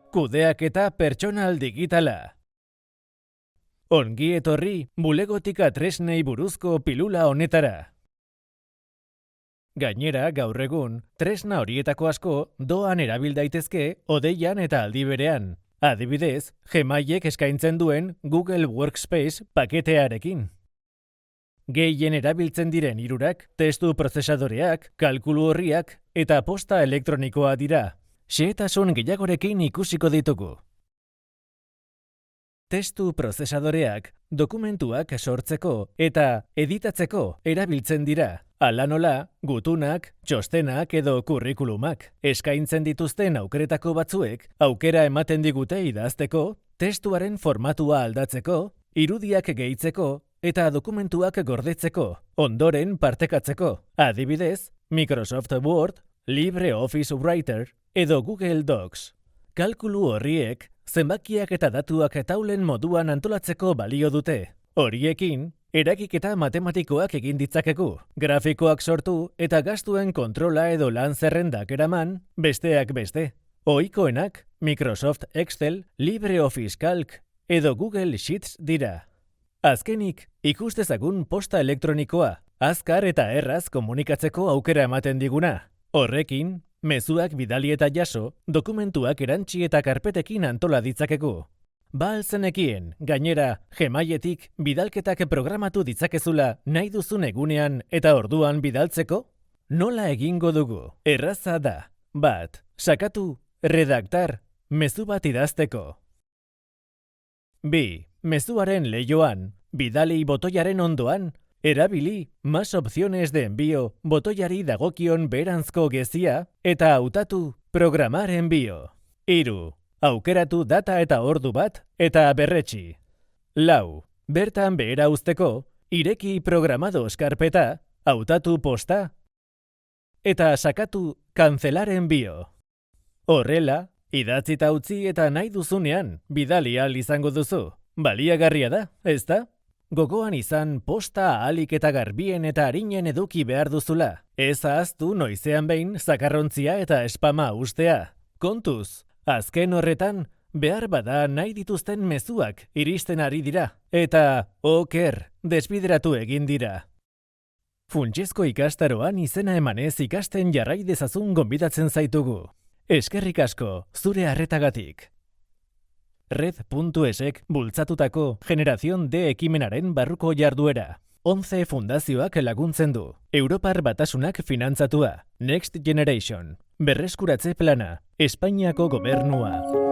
Kudeaketa pertsonal digitala. Ongi etorri bulegotika tresnei buruzko pilula honetara. Gainera, gaur egun, tresna horietako asko doan erabil daitezke odeian eta aldi berean. Adibidez, Gmailek eskaintzen duen Google Workspace paketearekin. Gehien erabiltzen diren hirurak, testu prozesadoreak, kalkulu orriak eta posta elektronikoa dira. Xehetasun gehiagorekin ikusiko ditugu. Testu prozesadoreak dokumentuak sortzeko eta editatzeko erabiltzen dira. Hala nola, gutunak, txostenak edo kurrikulumak. Eskaintzen dituzten aukeretako batzuek aukera ematen digute idazteko, testuaren formatua aldatzeko, irudiak gehitzeko eta dokumentuak gordetzeko, ondoren partekatzeko. Adibidez, Microsoft Word, LibreOffice Writer edo Google Docs. Kalkulu horriek zenbakiak eta datuak taulen moduan antolatzeko balio dute. Horiekin, eragiketa matematikoak egin ditzakegu, grafikoak sortu eta gastuen kontrola edo lan zerrendak eraman, besteak beste. Ohikoenak Microsoft Excel, LibreOffice Calc edo Google Sheets dira. Azkenik, ikus dezagun posta elektronikoa, azkar eta erraz komunikatzeko aukera ematen diguna. Horrekin, mezuak bidali eta jaso, dokumentuak erantsi eta karpetekin antola ditzakegu. Ba al zenekien, gainera, Gmailetik bidalketak programatu ditzakezula nahi duzun egunean eta orduan bidaltzeko? Nola egingo dugu? Erraza da. 1. Sakatu, redaktar, mezu bat idazteko. 2. Mezuaren leihoan, bidali botoiaren ondoan, erabili más opciones de envío botoiari dagokion beheranzko gezia eta hautatu programar envío. 3. Aukeratu data eta ordu bat eta berretsi. 4. Bertan behera uzteko, ireki programados karpeta, hautatu posta eta sakatu cancelar envío. Horrela, idatzita utzi eta nahi duzunean bidali ahal izango duzu. Baliagarria da, ezta? Gogoan izan posta ahalik eta garbien eta arinen eduki behar duzula. Ez ahaztu noizean behin zakarrontzia eta spama ustea. Kontuz, azken horretan, behar bada nahi dituzten mezuak iristen ari dira. Eta, oker, desbideratu egin dira. Funtsezko ikastaroan izena emanez ikasten jarrai dezazun gonbidatzen zaitugu. Eskerrik asko, zure arretagatik. Red.esek bultzatutako Generación D ekimenaren barruko jarduera. 11 fundazioak laguntzen du. Europar Batasunak finantzatua. Next Generation. Berreskuratze plana. Espainiako gobernua.